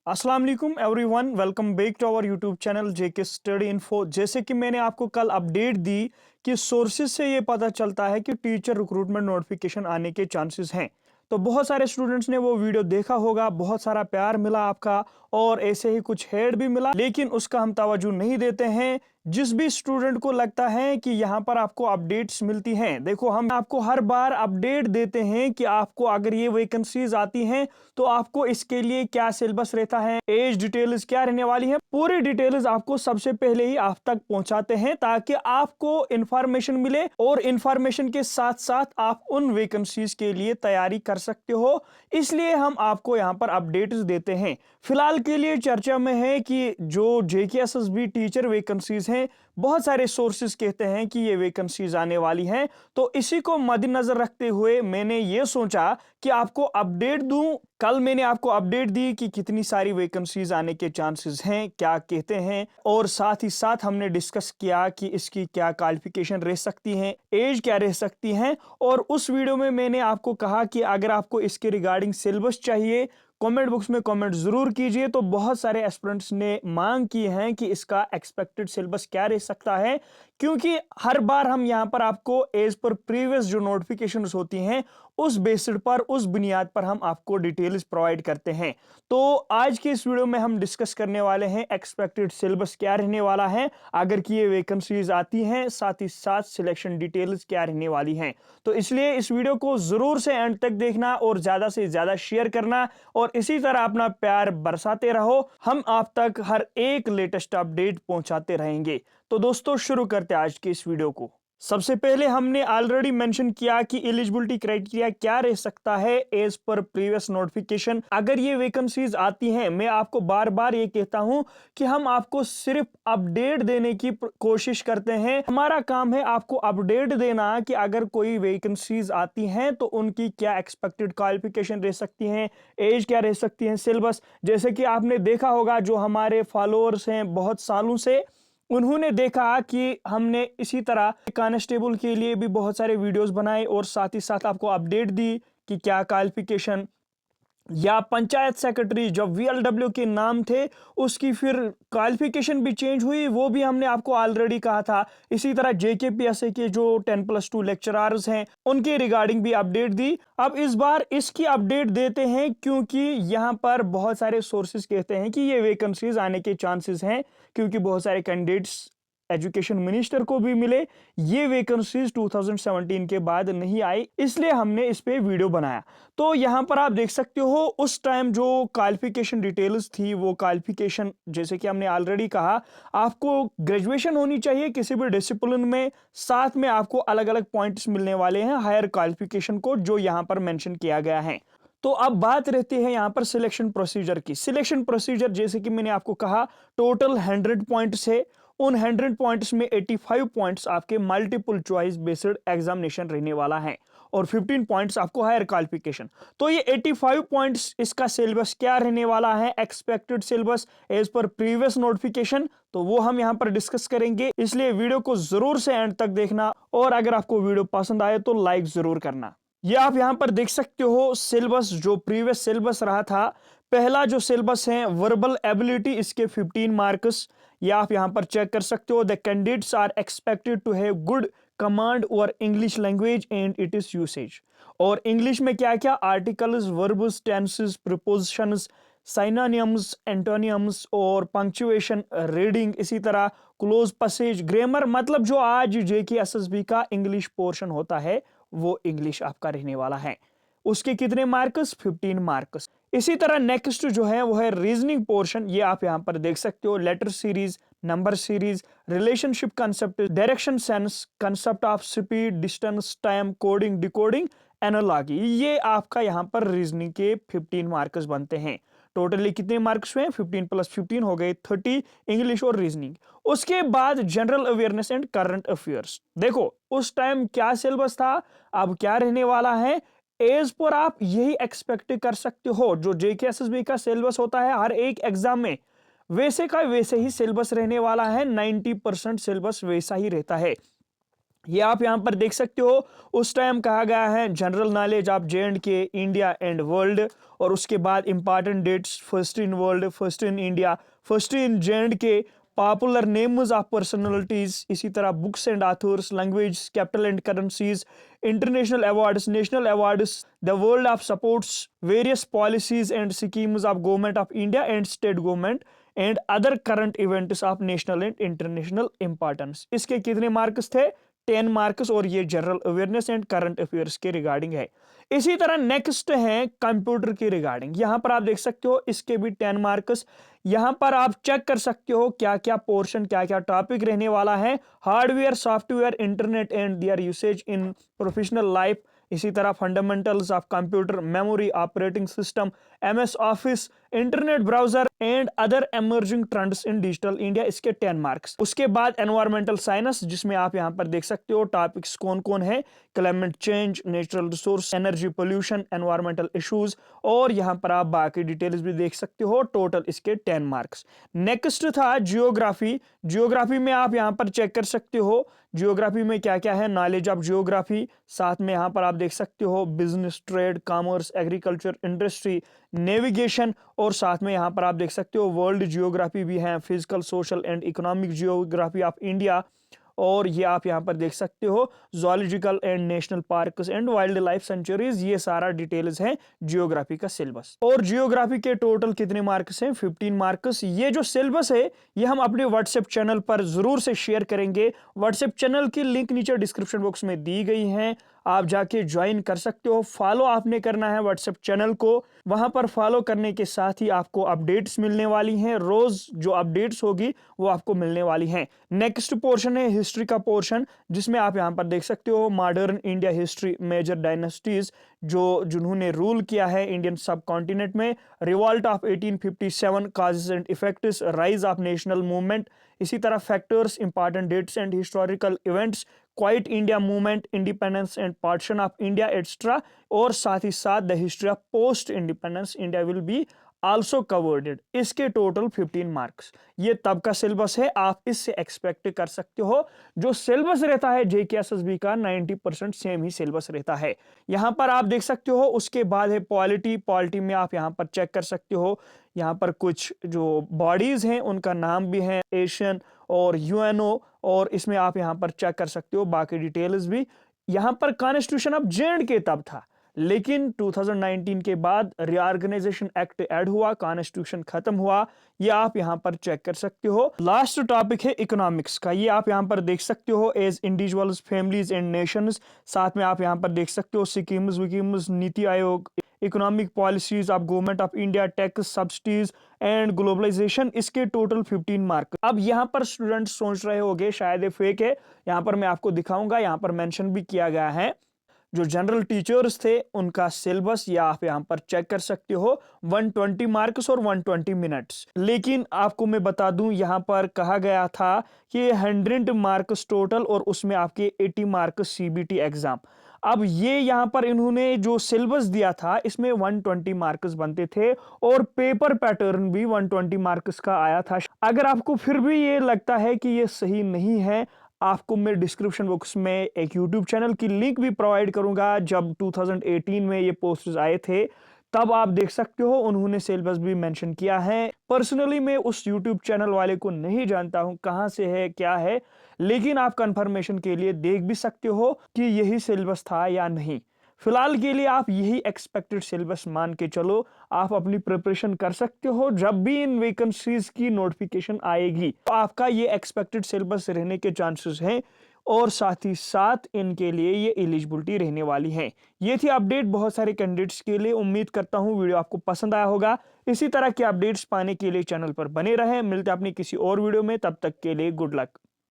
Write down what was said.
अस्सलाम वालेकुम everyone, welcome back to our YouTube channel JK study info. जैसे कि मैंने आपको कल अपडेट दी कि सोर्सेज से ये पता चलता है कि टीचर रिक्रूटमेंट नोटिफिकेशन आने के चांसेस हैं। तो बहुत सारे स्टूडेंट्स ने वो वीडियो देखा होगा, बहुत सारा प्यार मिला आपका और ऐसे ही कुछ हेड भी मिला, लेकिन उसका हम तवज्जो नहीं देते हैं। जिस भी स्टूडेंट को लगता है कि यहाँ पर आपको अपडेट्स मिलती हैं, देखो हम आपको हर बार अपडेट देते हैं कि आपको अगर ये वैकेंसीज आती हैं तो आपको इसके लिए क्या सिलेबस रहता है, एज डिटेल्स क्या रहने वाली है, पूरी डिटेल्स आपको सबसे पहले ही आप तक पहुंचाते हैं ताकि आपको इंफॉर्मेशन मिले और इंफॉर्मेशन के साथ साथ आप उन वैकेंसीज के लिए तैयारी कर सकते हो। इसलिए हम आपको यहाँ पर अपडेट्स देते हैं। फिलहाल के लिए चर्चा में है कि जो जेकेएसएसबी टीचर वैकेंसीज हैं, बहुत सारे सोर्सेज कहते हैं कि ये वैकेंसीज आने वाली हैं। तो इसी को मद्देनजर रखते हुए मैंने ये सोचा कि आपको अपडेट दूं। कल मैंने आपको अपडेट दी कि कितनी सारी वैकेंसीज आने के चांसेस हैं, क्या कहते हैं, और साथ ही साथ हमने डिस्कस किया कि इसकी क्या क्वालिफिकेशन रह सकती है, एज क्या रह सकती है। और उस वीडियो में मैंने आपको कहा कि अगर आपको इसके रिगार्डिंग सिलेबस चाहिए, कमेंट बॉक्स में कमेंट जरूर कीजिए। तो बहुत सारे एस्पिरेंट्स ने मांग की है कि इसका एक्सपेक्टेड सिलेबस क्या रह सकता है, क्योंकि हर बार हम यहां पर आपको एज पर प्रीवियस जो नोटिफिकेशंस होती हैं उस बेसिस पर, उस बुनियाद पर हम आपको डिटेल्स प्रोवाइड करते हैं। तो आज के इस वीडियो में हम डिस्कस करने वाले हैं एक्सपेक्टेड सिलेबस क्या रहने वाला है अगर कि ये वैकेंसीज आती हैं, साथ ही साथ सिलेक्शन डिटेल्स क्या रहने वाली हैं। तो इसलिए इस वीडियो को जरूर से एंड तक देखना और ज्यादा से ज्यादा शेयर करना और इसी तरह अपना प्यार बरसाते रहो। हम आप तक हर एक लेटेस्ट अपडेट पहुंचाते रहेंगे। तो दोस्तों शुरू करते हैं आज की इस वीडियो को। सबसे पहले हमने ऑलरेडी मेंशन किया कि एलिजिबिलिटी क्राइटेरिया क्या रह सकता है एज पर प्रीवियस नोटिफिकेशन। अगर ये वैकेंसीज आती हैं, मैं आपको बार बार ये कहता हूं कि हम आपको सिर्फ अपडेट देने की कोशिश करते हैं। हमारा काम है आपको अपडेट देना कि अगर कोई वैकेंसीज आती हैं तो उनकी क्या एक्सपेक्टेड क्वालिफिकेशन रह सकती है, एज क्या रह सकती है, सिलेबस। जैसे कि आपने देखा होगा, जो हमारे फॉलोअर्स हैं बहुत सालों से, उन्होंने देखा कि हमने इसी तरह कांस्टेबल के लिए भी बहुत सारे वीडियोस बनाए और साथ ही साथ आपको अपडेट दी कि क्या क्वालिफिकेशन, या पंचायत सेक्रेटरी जब वीएलडब्ल्यू के नाम थे उसकी फिर क्वालिफिकेशन भी चेंज हुई, वो भी हमने आपको ऑलरेडी कहा था। इसी तरह जेकेपीएससी के जो 10+2 लेक्चरर्स हैं उनके रिगार्डिंग भी अपडेट दी। अब इस बार इसकी अपडेट देते हैं क्योंकि यहां पर बहुत सारे सोर्सेज कहते हैं कि ये वैकेंसीज आने के चांसेस हैं, क्योंकि बहुत सारे कैंडिडेट्स एजुकेशन मिनिस्टर को भी मिले। ये वैकेंसीज 2017 के बाद नहीं आई, इसलिए हमने इस पे वीडियो बनाया। तो यहां पर आप देख सकते हो उस टाइम जो क्वालिफिकेशन डिटेल्स थी, वो क्वालिफिकेशन जैसे कि हमने ऑलरेडी कहा, आपको ग्रेजुएशन होनी चाहिए किसी भी डिसिप्लिन में, साथ में आपको अलग अलग पॉइंट्स मिलने वाले हैं हायर क्वालिफिकेशन को, जो यहां पर मेंशन किया गया है। तो अब बात रहती है यहां पर सिलेक्शन प्रोसीजर की। सिलेक्शन प्रोसीजर जैसे कि मैंने आपको कहा, टोटल 100 पॉइंट्स है। उन 100 पॉइंट्स में 85 पॉइंट्स आपके मल्टीपल चॉइस बेस्ड एग्जामिनेशन रहने वाला है और 15 पॉइंट्स आपको हायर क्वालिफिकेशन। तो ये 85 पॉइंट्स, इसका सिलेबस क्या रहने वाला है, expected syllabus as per previous notification, तो वो हम यहां पर डिस्कस करेंगे। इसलिए वीडियो को जरूर से एंड तक देखना और अगर आपको वीडियो पसंद आए तो लाइक जरूर करना। ये आप यहां पर देख सकते हो सिलेबस, जो प्रीवियस सिलेबस रहा था। पहला जो सिलेबस है वर्बल एबिलिटी, इसके 15 मार्क्स, ये आप यहां पर चेक कर सकते हो। The candidates are expected to have good command over English language and it is usage. और इंग्लिश में क्या क्या, articles, verbs, tenses, prepositions, synonyms, antonyms और पंक्चुएशन, रीडिंग, इसी तरह क्लोज पैसेज, ग्रामर, मतलब जो आज जेकेएसएसबी का इंग्लिश पोर्शन होता है वो इंग्लिश आपका रहने वाला है। उसके कितने मार्क्स, 15 मार्क्स। इसी तरह नेक्स्ट जो है वो है रीजनिंग पोर्शन। ये आप यहां पर देख सकते हो, letter series, number series, relationship concept, direction sense, concept of speed, distance, time, coding, decoding, analogy. ये आपका यहां पर रीजनिंग के 15 मार्क्स बनते हैं। टोटली कितने मार्क्स हुए, 15 + 15 हो गए 30, इंग्लिश और रीजनिंग। उसके बाद general awareness and current affairs. देखो उस टाइम क्या सिलेबस था, अब क्या रहने वाला है, एज पर आप यही एक्सपेक्ट कर सकते हो। जो जेकेएसएसबी का सिलेबस होता है हर एक एग्जाम में, वैसे का वैसे ही सिलेबस रहने वाला है। 90% सिलेबस वैसा ही रहता है। ये आप यहाँ पर देख सकते हो। उस टाइम कहा गया है general knowledge of J&K India and world, और उसके बाद important dates, first in world, first in India, first in J&K, popular names of personalities, इसी तरह books and authors, language, capital and currencies, international awards, national awards, the world of sports, various policies and schemes of government of India and state government and other current events of national and international importance. इसके कितने marks थे? 10 marks, और ये general awareness and current affairs के regarding है। इसी तरह next है कंप्यूटर के रिगार्डिंग। यहां पर आप देख सकते हो इसके भी 10 मार्क्स। यहां पर आप चेक कर सकते हो क्या क्या पोर्शन, क्या क्या टॉपिक रहने वाला है। Hardware, software, internet and their usage in professional life, इसी तरह fundamentals of computer, memory, operating system, MS office, internet browser and other emerging trends in digital India, इसके 10 मार्क्स। उसके बाद एनवायरमेंटल साइंस, जिसमें आप यहां पर देख सकते हो टॉपिक्स कौन कौन है, climate change, natural resource, energy pollution, environmental issues, और यहां पर आप बाकी डिटेल्स भी देख सकते हो। टोटल इसके 10 मार्क्स। नेक्स्ट था जियोग्राफी। जियोग्राफी में आप यहां पर चेक कर सकते हो जियोग्राफी में क्या क्या है, नॉलेज ऑफ जियोग्राफी, साथ में यहां पर आप देख सकते हो business, trade, commerce, agriculture, industry, navigation, और साथ में यहां पर आप देख सकते हो वर्ल्ड जियोग्राफी भी है, physical, social and economic geography of India, और ये आप यहां पर देख सकते हो zoological and national parks and wild life sanctuaries. ये सारा डिटेल्स है जियोग्राफी का सिलेबस। और जियोग्राफी के टोटल कितने मार्क्स हैं? 15 मार्क्स। ये जो सिलेबस है ये हम अपने व्हाट्सएप चैनल पर जरूर से शेयर करेंगे। व्हाट्सएप चैनल की लिंक नीचे डिस्क्रिप्शन बॉक्स में दी गई है, आप जाके ज्वाइन कर सकते हो। फॉलो आपने करना है व्हाट्सएप चैनल को। वहां पर फॉलो करने के साथ ही आपको अपडेट्स मिलने वाली हैं, रोज जो अपडेट्स होगी वो आपको मिलने वाली हैं। नेक्स्ट पोर्शन है हिस्ट्री का पोर्शन, जिसमें आप यहां पर देख सकते हो modern India history, major dynasties जो जिन्होंने रूल किया है इंडियन सब कॉन्टिनेंट में, revolt of 1857, causes and effects, rise of national movement, इसी तरह factors, important dates and historical events, quit India movement, independence and partition of India extra, और साथ ही साथ the history of post independence India will be also कवर्डेड। इसके total 15 marks. ये तब का सिलेबस है, आप इससे एक्सपेक्ट कर सकते हो। जो सिलेबस रहता है JKSSB का 90% सेम ही सिलेबस रहता है। यहां पर आप देख सकते हो। उसके बाद है पॉलिटी। पॉलिटी में आप यहां पर चेक कर सकते हो, यहां पर कुछ जो बॉडीज हैं उनका नाम भी है, एशियन और UNO, और इसमें आप यहां पर चेक कर सकते हो बाकी डिटेल्स भी। यहां पर कॉन्स्टिट्यूशन ऑफ J&K तब था, लेकिन 2019 के बाद रिऑर्गेनाइजेशन एक्ट ऐड हुआ, कॉन्स्टिट्यूशन खत्म हुआ। ये आप यहां पर चेक कर सकते हो। लास्ट टॉपिक है इकोनॉमिक्स का। ये आप यहां पर देख सकते हो as individuals, families and nations. साथ में आप यहां पर देख सकते हो स्कीम्स विकीम्स, NITI Aayog, economic policies of government of India, tax subsidies and globalisation. इसके टोटल 15 मार्क। अब यहां पर स्टूडेंट सोच रहे होंगे शायद ये फेक है, यहां पर मैं आपको दिखाऊंगा। यहां पर मेंशन भी किया गया है जो जनरल टीचर्स थे उनका सिलेबस, या आप यहां पर चेक कर सकते हो। 120 मार्क्स और 120 मिनट्स। लेकिन आपको मैं बता दूं यहां पर कहा गया था कि 100 मार्क्स टोटल, और उसमें आपके 80 मार्क्स CBT एग्जाम। अब ये यहां पर इन्होंने जो सिलेबस दिया था इसमें 120 मार्क्स बनते थे, और पेपर पैटर्न भी 120 मार्क्स का आया था। अगर आपको फिर भी ये लगता है कि ये सही नहीं है, आपको मैं डिस्क्रिप्शन बॉक्स में एक YouTube चैनल की लिंक भी प्रोवाइड करूंगा। जब 2018 में ये पोस्ट्स आए थे तब आप देख सकते हो उन्होंने सिलेबस भी मेंशन किया है। पर्सनली मैं उस YouTube चैनल वाले को नहीं जानता हूं कहां से है क्या है, लेकिन आप कंफर्मेशन के लिए देख भी सकते हो कि यही सिलेबस था या नहीं। फिलहाल के लिए आप यही एक्सपेक्टेड सिलेबस मान के चलो, आप अपनी प्रिपरेशन कर सकते हो। जब भी इन वैकेंसीज की नोटिफिकेशन आएगी तो आपका ये एक्सपेक्टेड सिलेबस रहने के चांसेस हैं, और साथ ही साथ इनके लिए ये एलिजिबिलिटी रहने वाली है। ये थी अपडेट बहुत सारे कैंडिडेट्स के लिए। उम्मीद करता हूं वीडियो आपको पसंद आया होगा। इसी तरह के अपडेट्स पाने के लिए चैनल पर बने रहें। मिलते हैं अपनी किसी और वीडियो में, तब तक के लिए गुड लक।